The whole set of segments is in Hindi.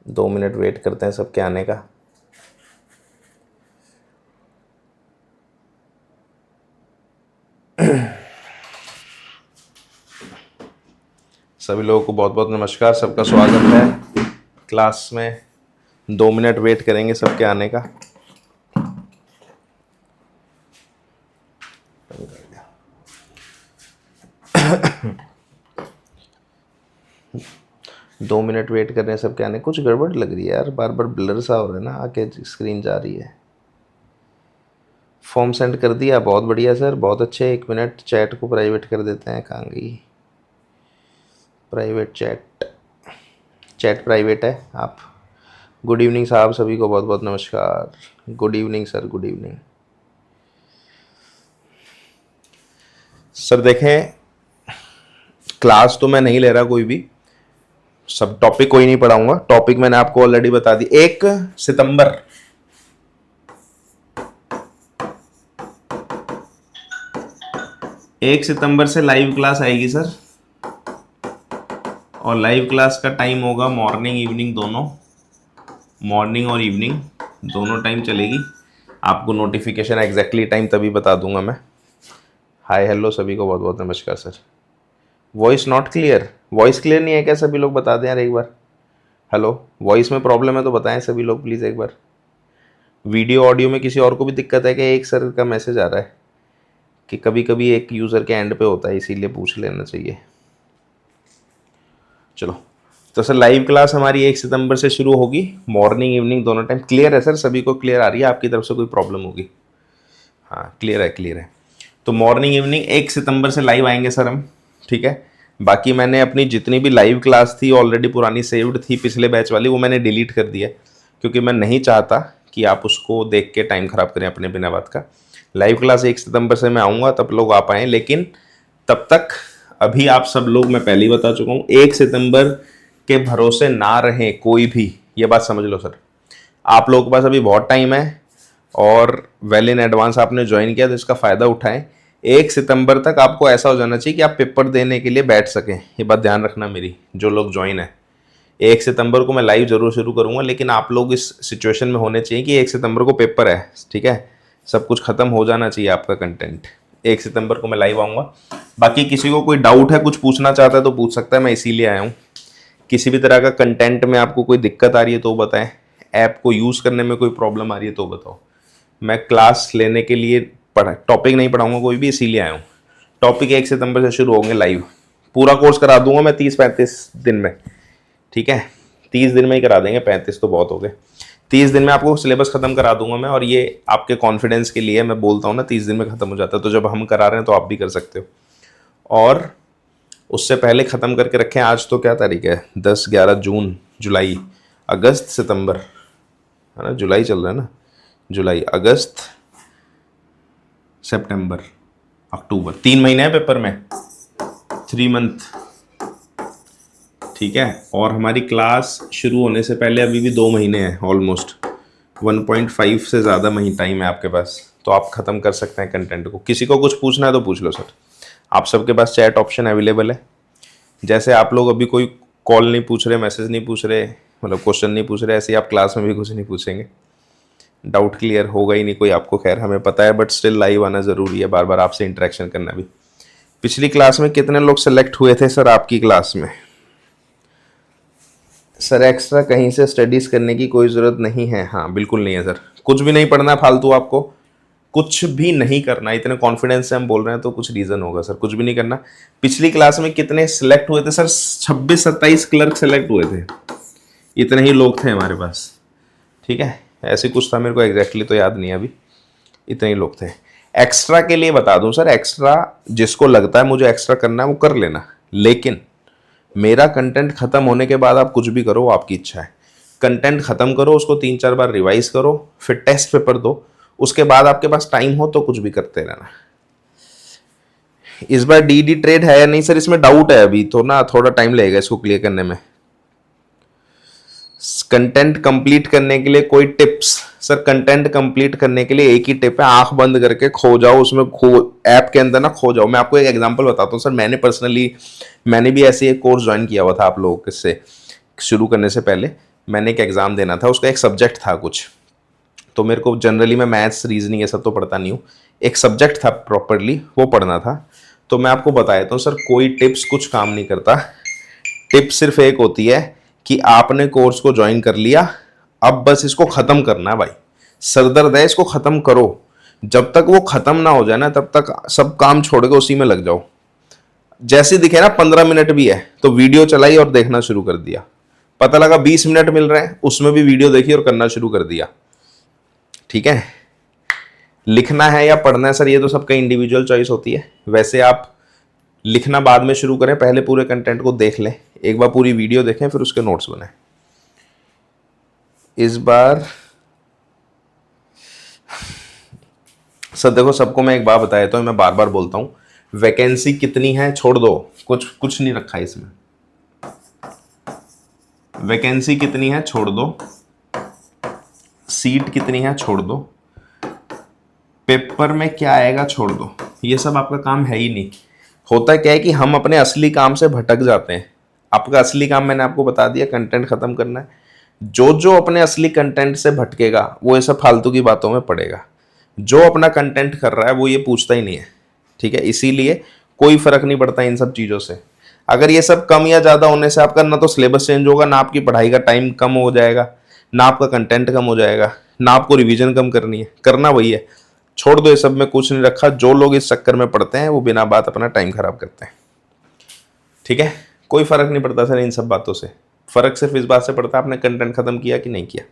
2 मिनट वेट करते हैं सबके आने का। सभी लोगों को बहुत बहुत नमस्कार, सबका स्वागत है क्लास में। 2 मिनट वेट करेंगे सबके आने का। दो मिनट वेट कर रहे हैं सबके आने। कुछ गड़बड़ लग रही है यार, बार बार ब्लर सा हो रहा है ना, आके स्क्रीन जा रही है। फॉर्म सेंड कर दिया, बहुत बढ़िया सर, बहुत अच्छे। 1 मिनट चैट को प्राइवेट कर देते हैं। कहाँ गई प्राइवेट चैट? चैट प्राइवेट है आप। गुड इवनिंग साहब, सभी को बहुत बहुत नमस्कार। Good evening sir, good evening sir. देखें, क्लास तो मैं नहीं ले रहा कोई भी, सब टॉपिक कोई नहीं पढ़ाऊंगा। टॉपिक मैंने आपको ऑलरेडी बता दी। 1 सितंबर से लाइव क्लास आएगी सर, और लाइव क्लास का टाइम होगा मॉर्निंग इवनिंग दोनों। मॉर्निंग और इवनिंग दोनों टाइम चलेगी। आपको नोटिफिकेशन एग्जैक्टली टाइम तभी बता दूंगा मैं। हाय हेलो सभी को बहुत बहुत नमस्कार sir. Voice not clear? Voice clear नहीं है क्या? सभी लोग बता दें यार एक बार। हेलो, वॉइस में प्रॉब्लम है तो बताएं सभी लोग प्लीज़ एक बार। वीडियो ऑडियो में किसी और को भी दिक्कत है कि एक सर का मैसेज आ रहा है कि कभी कभी एक यूज़र के एंड पे होता है, इसीलिए पूछ लेना चाहिए। चलो, तो सर लाइव क्लास हमारी 1 सितंबर से शुरू होगी, मॉर्निंग इवनिंग दोनों टाइम। क्लियर है सर? सभी को क्लियर आ रही है? आपकी तरफ से कोई प्रॉब्लम होगी? हाँ क्लियर है, क्लियर है। तो मॉर्निंग इवनिंग 1 सितंबर से लाइव आएंगे सर हम, ठीक है। बाकी मैंने अपनी जितनी भी लाइव क्लास थी ऑलरेडी पुरानी सेव्ड थी, पिछले बैच वाली, वो मैंने डिलीट कर दिया क्योंकि मैं नहीं चाहता कि आप उसको देख के टाइम ख़राब करें अपने बिना बात का। लाइव क्लास 1 सितंबर से मैं आऊँगा, तब लोग आ पाएँ, लेकिन तब तक अभी आप सब लोग, मैं पहले ही बता चुका हूँ, 1 सितंबर के भरोसे ना रहें कोई भी, ये बात समझ लो सर। आप लोगों के पास अभी बहुत टाइम है और वेल इन एडवांस आपने ज्वाइन किया तो इसका फ़ायदा उठाएं। 1 सितंबर तक आपको ऐसा हो जाना चाहिए कि आप पेपर देने के लिए बैठ सकें। ये बात ध्यान रखना मेरी, जो लोग ज्वाइन है। 1 सितंबर को मैं लाइव जरूर शुरू करूंगा, लेकिन आप लोग इस सिचुएशन में होने चाहिए कि 1 सितंबर को पेपर है, ठीक है। सब कुछ खत्म हो जाना चाहिए आपका कंटेंट। 1 सितंबर को मैं लाइव आऊँगा। बाकी किसी को कोई डाउट है, कुछ पूछना चाहता है तो पूछ सकता है, मैं इसीलिए आया हूँ। किसी भी तरह का कंटेंट में आपको कोई दिक्कत आ रही है तो बताएं, ऐप को यूज़ करने में कोई प्रॉब्लम आ रही है तो बताओ। मैं क्लास लेने के लिए टॉपिक नहीं पढ़ाऊंगा कोई भी, इसीलिए आया हूँ। टॉपिक 1 सितंबर से शुरू होंगे लाइव। पूरा कोर्स करा दूंगा मैं 30-35 दिन में, ठीक है। 30 दिन में ही करा देंगे, 35 तो बहुत हो गए। 30 दिन में आपको सिलेबस खत्म करा दूंगा मैं, और ये आपके कॉन्फिडेंस के लिए मैं बोलता हूँ ना, 30 दिन में खत्म हो जाता है, तो जब हम करा रहे हैं तो आप भी कर सकते हो। और उससे पहले ख़त्म करके रखें। आज तो क्या तारीख है? 10, 11, जून, जुलाई, अगस्त, सितंबर, है ना? जुलाई चल रहा है ना? जुलाई, अगस्त, सितंबर, अक्टूबर, 3 महीने हैं पेपर में, 3 मंथ, ठीक है। और हमारी क्लास शुरू होने से पहले अभी भी 2 महीने हैं, ऑलमोस्ट 1.5 से ज़्यादा महीने टाइम है आपके पास, तो आप ख़त्म कर सकते हैं कंटेंट को। किसी को कुछ पूछना है तो पूछ लो सर। आप सबके पास चैट ऑप्शन अवेलेबल है। जैसे आप लोग अभी कोई कॉल नहीं पूछ रहे, मैसेज नहीं पूछ रहे, मतलब क्वेश्चन नहीं पूछ रहे, ऐसे ही आप क्लास में भी कुछ नहीं पूछेंगे। डाउट क्लियर होगा ही नहीं कोई आपको, खैर हमें पता है, बट स्टिल लाइव आना ज़रूरी है, बार बार आपसे इंटरेक्शन करना भी। पिछली क्लास में कितने लोग सेलेक्ट हुए थे सर आपकी क्लास में? सर एक्स्ट्रा कहीं से स्टडीज़ करने की कोई ज़रूरत नहीं है। हाँ बिल्कुल नहीं है सर, कुछ भी नहीं पढ़ना फालतू, आपको कुछ भी नहीं करना। इतने कॉन्फिडेंस से हम बोल रहे हैं तो कुछ रीज़न होगा सर। कुछ भी नहीं करना। पिछली क्लास में कितने सिलेक्ट हुए थे सर? 26-27 क्लर्क सेलेक्ट हुए थे, इतने ही लोग थे हमारे पास, ठीक है। ऐसे कुछ था, मेरे को एग्जैक्टली तो याद नहीं अभी, इतने ही लोग थे। एक्स्ट्रा के लिए बता दूं सर, एक्स्ट्रा जिसको लगता है मुझे एक्स्ट्रा करना है वो कर लेना, लेकिन मेरा कंटेंट खत्म होने के बाद आप कुछ भी करो, वो आपकी इच्छा है। कंटेंट खत्म करो, उसको 3-4 बार रिवाइज करो, फिर टेस्ट पेपर दो, उसके बाद आपके पास टाइम हो तो कुछ भी करते रहना। इस बार डीडी ट्रेड है या नहीं सर, इसमें डाउट है अभी तो ना, थोड़ा टाइम लगेगा इसको क्लियर करने में। कंटेंट कंप्लीट करने के लिए कोई टिप्स? सर कंटेंट कंप्लीट करने के लिए एक ही टिप है, आंख बंद करके खो जाओ उसमें, ऐप के अंदर ना खो जाओ। मैं आपको एक एग्जांपल बताता हूँ सर, मैंने भी ऐसे एक कोर्स ज्वाइन किया हुआ था आप लोगों से शुरू करने से पहले। मैंने एक एग्ज़ाम देना था, उसका एक सब्जेक्ट था कुछ, तो मेरे को जनरली मैं मैथ्स रीजनिंग ये सब तो पढ़ता नहीं हूँ, एक सब्जेक्ट था प्रॉपरली वो पढ़ना था। तो मैं आपको बता देता हूँ सर, कोई टिप्स कुछ काम नहीं करता। टिप सिर्फ एक होती है कि आपने कोर्स को ज्वाइन कर लिया, अब बस इसको ख़त्म करना है भाई। सरदर्द है, इसको ख़त्म करो। जब तक वो ख़त्म ना हो जाए ना, तब तक सब काम छोड़ के उसी में लग जाओ। जैसे दिखे ना 15 मिनट भी है तो वीडियो चलाई और देखना शुरू कर दिया। पता लगा 20 मिनट मिल रहे हैं, उसमें भी वीडियो देखी और करना शुरू कर दिया। ठीक है, लिखना है या पढ़ना है सर, ये तो सबका इंडिविजुअल चॉइस होती है। वैसे आप लिखना बाद में शुरू करें, पहले पूरे कंटेंट को देख लें, एक बार पूरी वीडियो देखें, फिर उसके नोट्स बनाएं। इस बार सर देखो, सबको मैं एक बार बताया तो मैं बार बार बोलता हूँ, वैकेंसी कितनी है छोड़ दो, कुछ नहीं रखा है इसमें। वैकेंसी कितनी है छोड़ दो, सीट कितनी है छोड़ दो, पेपर में क्या आएगा छोड़ दो, ये सब आपका काम है ही नहीं। होता क्या है कि हम अपने असली काम से भटक जाते हैं। आपका असली काम मैंने आपको बता दिया, कंटेंट खत्म करना है। जो जो अपने असली कंटेंट से भटकेगा वो ये सब फालतू की बातों में पड़ेगा। जो अपना कंटेंट कर रहा है वो ये पूछता ही नहीं है। ठीक है, इसीलिए कोई फर्क नहीं पड़ता इन सब चीज़ों से। अगर ये सब कम या ज़्यादा होने से आपका ना तो सिलेबस चेंज होगा, ना आपकी पढ़ाई का टाइम कम हो जाएगा, ना आपका कंटेंट कम हो जाएगा, ना आपको रिवीजन कम करनी है, करना वही है। छोड़ दो, ये सब में कुछ नहीं रखा। जो लोग इस चक्कर में पढ़ते हैं वो बिना बात अपना टाइम खराब करते हैं। ठीक है, कोई फर्क नहीं पड़ता सर इन सब बातों से। फर्क सिर्फ इस बात से पड़ता है आपने कंटेंट खत्म किया कि नहीं किया।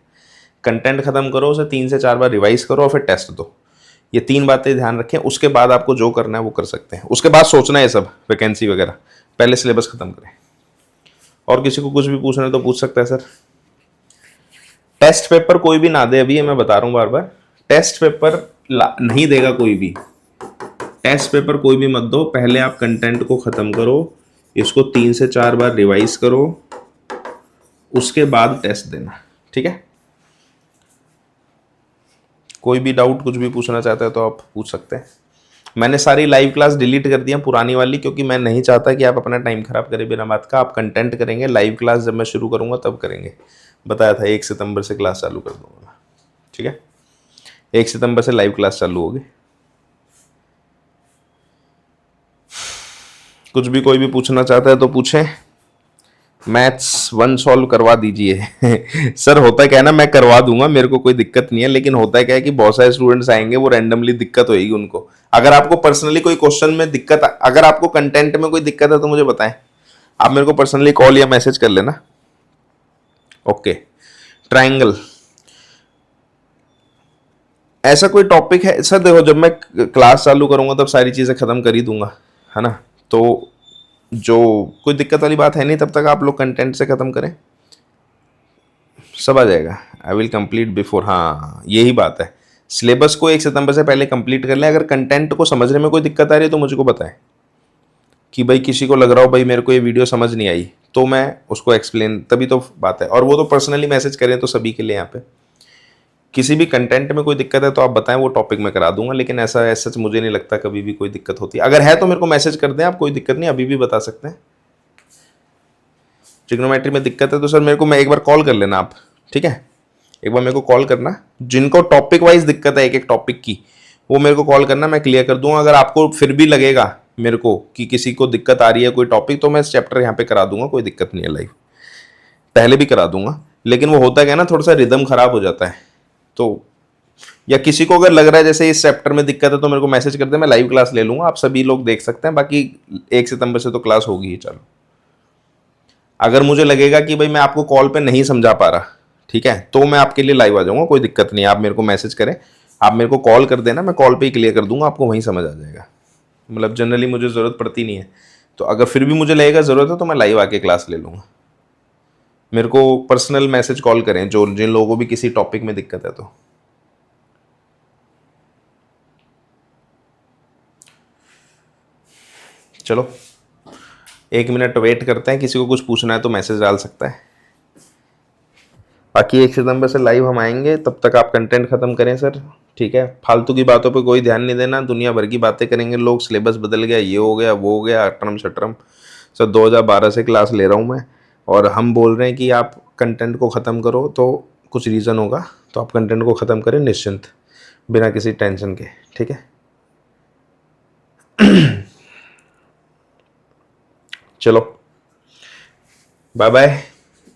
कंटेंट खत्म करो, उसे 3 से 4 बार रिवाइज करो और फिर टेस्ट दो। ये 3 बातें ध्यान रखें, उसके बाद आपको जो करना है वो कर सकते हैं। उसके बाद सोचना है सब वैकेंसी वगैरह, पहले सिलेबस खत्म करें। और किसी को कुछ भी पूछना है तो पूछ सकता है सर। टेस्ट पेपर कोई भी ना दे, अभी ये मैं बता रहा हूँ बार बार, टेस्ट पेपर नहीं देगा कोई भी। टेस्ट पेपर कोई भी मत दो, पहले आप कंटेंट को खत्म करो, इसको 3 से 4 बार रिवाइज करो, उसके बाद टेस्ट देना। ठीक है, कोई भी डाउट कुछ भी पूछना चाहता है तो आप पूछ सकते हैं। मैंने सारी लाइव क्लास डिलीट कर दिया पुरानी वाली, क्योंकि मैं नहीं चाहता कि आप अपना टाइम खराब करें बिना बात का। आप कंटेंट करेंगे, लाइव क्लास जब मैं शुरू करूंगा तब करेंगे। बताया था 1 सितंबर से क्लास चालू कर दूंगा। ठीक है, 1 सितंबर से लाइव क्लास चालू होगी। कुछ भी कोई भी पूछना चाहता है तो पूछें। मैथ्स 1 सॉल्व करवा दीजिए सर होता क्या है ना, मैं करवा दूंगा, मेरे को कोई दिक्कत नहीं है, लेकिन होता क्या है कि बहुत सारे स्टूडेंट्स आएंगे, वो रैंडमली दिक्कत होगी उनको। अगर आपको पर्सनली कोई क्वेश्चन में दिक्कत, अगर आपको कंटेंट में कोई दिक्कत है तो मुझे बताएं, आप मेरे को पर्सनली कॉल या मैसेज कर लेना। ओके, ट्राइंगल ऐसा कोई टॉपिक है सर? देखो, जब मैं क्लास चालू करूंगा तब सारी चीज़ें ख़त्म कर ही दूंगा, है ना, तो जो कोई दिक्कत वाली बात है नहीं। तब तक आप लोग कंटेंट से ख़त्म करें, सब आ जाएगा। आई विल कंप्लीट बिफोर, हाँ यही बात है। सिलेबस को 1 सितंबर से पहले कंप्लीट कर लें। अगर कंटेंट को समझने में कोई दिक्कत आ रही है तो मुझको बताएं कि भाई किसी को लग रहा हो भाई मेरे को ये वीडियो समझ नहीं आई, तो मैं उसको एक्सप्लेन, तभी तो बात है। और वो तो पर्सनली मैसेज करें तो सभी के लिए यहाँ पे। किसी भी कंटेंट में कोई दिक्कत है तो आप बताएं, वो टॉपिक मैं करा दूंगा, लेकिन ऐसा सच मुझे नहीं लगता कभी भी कोई दिक्कत होती है। अगर है तो मेरे को मैसेज कर दें आप, कोई दिक्कत नहीं, अभी भी बता सकते हैं। ट्रिग्नोमेट्री में दिक्कत है तो सर मेरे को, मैं एक बार कॉल कर लेना आप। ठीक है, एक बार मेरे को कॉल करना, जिनको टॉपिक वाइज दिक्कत है एक एक टॉपिक की, वो मेरे को कॉल करना, मैं क्लियर कर दूंगा। अगर आपको फिर भी लगेगा मेरे को कि किसी को दिक्कत आ रही है कोई टॉपिक, तो मैं चैप्टर यहाँ पे करा दूंगा, कोई दिक्कत नहीं है। लाइव पहले भी करा दूंगा, लेकिन वो होता क्या है ना, थोड़ा सा रिदम खराब हो जाता है। तो या किसी को अगर लग रहा है जैसे इस चैप्टर में दिक्कत है तो मेरे को मैसेज कर दे, मैं लाइव क्लास ले लूंगा, आप सभी लोग देख सकते हैं। बाकी 1 सितंबर से तो क्लास होगी ही चालू। अगर मुझे लगेगा कि भाई मैं आपको कॉल पे नहीं समझा पा रहा, ठीक है, तो मैं आपके लिए लाइव आ जाऊंगा, कोई दिक्कत नहीं है। आप मेरे को मैसेज करें, आप मेरे को कॉल कर देना, मैं कॉल पे ही क्लियर कर दूंगा, आपको वहीं समझ आ जाएगा। मतलब जनरली मुझे ज़रूरत पड़ती नहीं है, तो अगर फिर भी मुझे लगेगा ज़रूरत है तो मैं लाइव आके क्लास ले लूँगा। मेरे को पर्सनल मैसेज कॉल करें जो जिन लोगों को भी किसी टॉपिक में दिक्कत है तो। चलो 1 मिनट वेट करते हैं, किसी को कुछ पूछना है तो मैसेज डाल सकता है। बाकी 1 सितंबर से लाइव हम आएंगे, तब तक आप कंटेंट खत्म करें सर। ठीक है, फालतू की बातों पे कोई ध्यान नहीं देना। दुनिया भर की बातें करेंगे लोग, सिलेबस बदल गया, ये हो गया, वो हो गया, अटरम शटरम। सर 2012 से क्लास ले रहा हूँ मैं, और हम बोल रहे हैं कि आप कंटेंट को ख़त्म करो तो कुछ रीज़न होगा, तो आप कंटेंट को ख़त्म करें निश्चिंत, बिना किसी टेंशन के, ठीक है। चलो बाय बाय।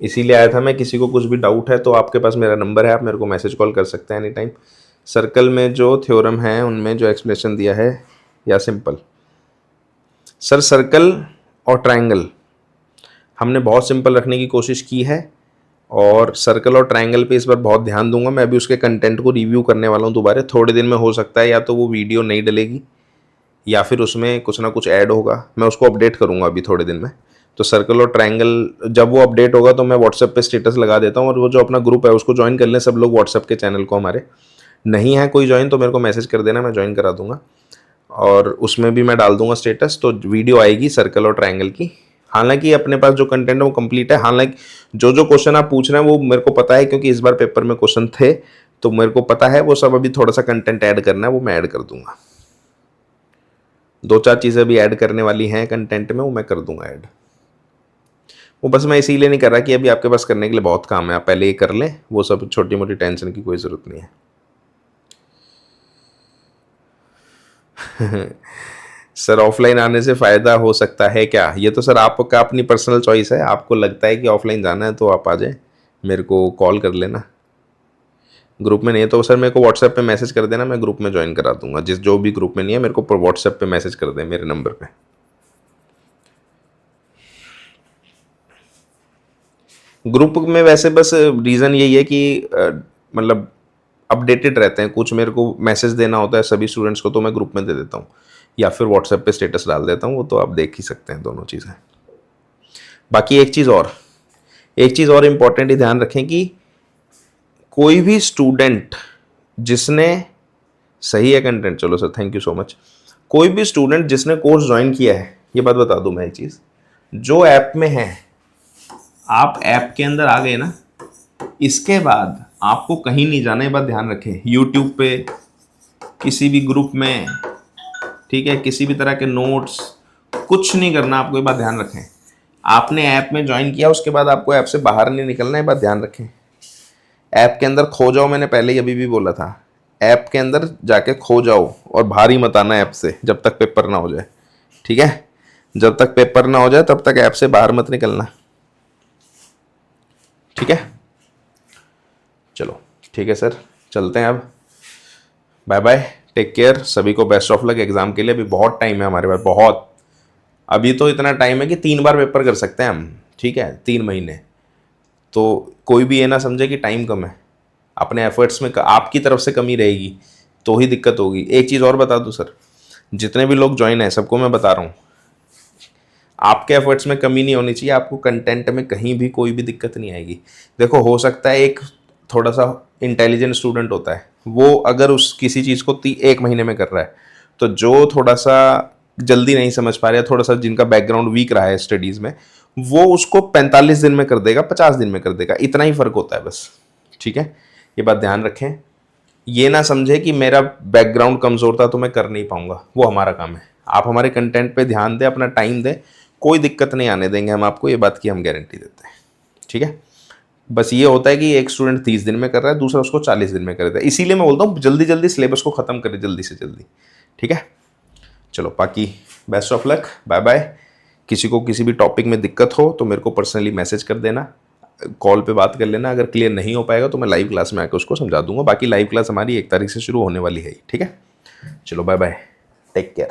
इसीलिए आया था मैं, किसी को कुछ भी डाउट है तो आपके पास मेरा नंबर है, आप मेरे को मैसेज कॉल कर सकते हैं एनी टाइम। सर्कल में जो थ्योरम है उनमें जो एक्सप्लेनेशन दिया है या सिंपल सर, सर्कल और ट्रायंगल हमने बहुत सिंपल रखने की कोशिश की है, और सर्कल और ट्रायंगल पे इस बार बहुत ध्यान दूंगा। मैं अभी उसके कंटेंट को रिव्यू करने वाला हूँ दोबारा, थोड़े दिन में हो सकता है या तो वो वीडियो नहीं डलेगी या फिर उसमें कुछ ना कुछ ऐड होगा, मैं उसको अपडेट करूँगा अभी थोड़े दिन में। तो सर्कल और ट्रायंगल जब वो अपडेट होगा तो मैं व्हाट्सएप पे स्टेटस लगा देता हूँ, और वो जो अपना ग्रुप है उसको ज्वाइन कर लें सब लोग व्हाट्सएप के चैनल को हमारे। नहीं है कोई ज्वाइन तो मेरे को मैसेज कर देना, मैं ज्वाइन करा दूंगा, और उसमें भी मैं डाल दूंगा स्टेटस, तो वीडियो आएगी सर्कल और ट्रायंगल की। हालांकि अपने पास जो कंटेंट है वो कंप्लीट है, हालांकि जो जो क्वेश्चन आप पूछ रहे हैं वो मेरे को पता है, क्योंकि इस बार पेपर में क्वेश्चन थे तो मेरे को पता है वो सब। अभी थोड़ा सा कंटेंट ऐड करना है, वो मैं ऐड कर दूंगा, 2-4 चीज़ें भी ऐड करने वाली हैं कंटेंट में, वो मैं कर दूंगा ऐड। वो बस मैं इसीलिए नहीं कर रहा कि अभी आपके पास करने के लिए बहुत काम है, आप पहले ये कर लें, वो सब छोटी मोटी टेंशन की कोई ज़रूरत नहीं है। सर ऑफलाइन आने से फ़ायदा हो सकता है क्या? ये तो सर आपका अपनी पर्सनल चॉइस है, आपको लगता है कि ऑफलाइन जाना है तो आप आ जाए, मेरे को कॉल कर लेना। ग्रुप में नहीं है तो सर मेरे को व्हाट्सएप पे मैसेज कर देना, मैं ग्रुप में ज्वाइन करा दूंगा। जिस जो भी ग्रुप में नहीं है मेरे को व्हाट्सएप पे मैसेज कर दें मेरे नंबर पे। ग्रुप में वैसे बस रीज़न यही है कि मतलब अपडेटेड रहते हैं, कुछ मेरे को मैसेज देना होता है सभी स्टूडेंट्स को तो मैं ग्रुप में दे देता हूँ, या फिर व्हाट्सएप पे स्टेटस डाल देता हूँ, वो तो आप देख ही सकते हैं दोनों चीज़ें। बाकी एक चीज़ और इम्पॉर्टेंट ही ध्यान रखें कि कोई भी स्टूडेंट जिसने, सही है कंटेंट, चलो sir thank you so much. कोई भी स्टूडेंट जिसने कोर्स ज्वाइन किया है, ये बात बता दूं मैं एक चीज़, जो ऐप में है, आप ऐप के अंदर आ गए ना, इसके बाद आपको कहीं नहीं जाना, ये बात ध्यान रखें। यूट्यूब पे, किसी भी ग्रुप में, ठीक है, किसी भी तरह के नोट्स, कुछ नहीं करना आपको, ये बात ध्यान रखें। आपने ऐप में ज्वाइन किया उसके बाद आपको ऐप से बाहर नहीं निकलना, ये बात ध्यान रखें। ऐप के अंदर खो जाओ, मैंने पहले ही अभी भी बोला था, ऐप के अंदर जाके खो जाओ और बाहर ही मत आना ऐप से जब तक पेपर ना हो जाए, ठीक है। जब तक पेपर ना हो जाए तब तक ऐप से बाहर मत निकलना, ठीक है। चलो ठीक है सर, चलते हैं अब, बाय बाय, टेक केयर, सभी को बेस्ट ऑफ लक एग्जाम के लिए। अभी बहुत टाइम है हमारे पास, बहुत, अभी तो इतना टाइम है कि 3 बार पेपर कर सकते हैं हम, ठीक है, 3 महीने। तो कोई भी ये ना समझे कि टाइम कम है, अपने एफर्ट्स में आपकी तरफ से कमी रहेगी तो ही दिक्कत होगी। एक चीज़ और बता दूं सर, जितने भी लोग ज्वाइन हैं सबको मैं बता रहा हूँ, आपके एफर्ट्स में कमी नहीं होनी चाहिए, आपको कंटेंट में कहीं भी कोई भी दिक्कत नहीं आएगी। देखो हो सकता है एक थोड़ा सा इंटेलिजेंट स्टूडेंट होता है, वो अगर उस किसी चीज़ को 1 महीने में कर रहा है, तो जो थोड़ा सा जल्दी नहीं समझ पा रहा है, थोड़ा सा जिनका बैकग्राउंड वीक रहा है स्टडीज़ में, वो उसको 45 दिन में कर देगा, 50 दिन में कर देगा, इतना ही फ़र्क होता है बस, ठीक है। ये बात ध्यान रखें, ये ना समझे कि मेरा बैकग्राउंड कमज़ोर था तो मैं कर नहीं पाऊंगा, वो हमारा काम है। आप हमारे कंटेंट पे ध्यान दें, अपना टाइम दें, कोई दिक्कत नहीं आने देंगे हम आपको, ये बात की हम गारंटी देते हैं, ठीक है। बस ये होता है कि एक स्टूडेंट 30 दिन में कर रहा है, दूसरा उसको 40 दिन में कर देता है, इसीलिए मैं बोलता हूँ जल्दी जल्दी सिलेबस को ख़त्म करें, जल्दी से जल्दी, ठीक है। चलो बाकी best of luck, bye bye. किसी को किसी भी टॉपिक में दिक्कत हो तो मेरे को पर्सनली मैसेज कर देना, कॉल पे बात कर लेना, अगर क्लियर नहीं हो पाएगा तो मैं लाइव क्लास में आकर उसको समझा दूंगा। बाकी लाइव क्लास हमारी 1 तारीख से शुरू होने वाली है, ठीक है। चलो बाय बाय, टेक केयर।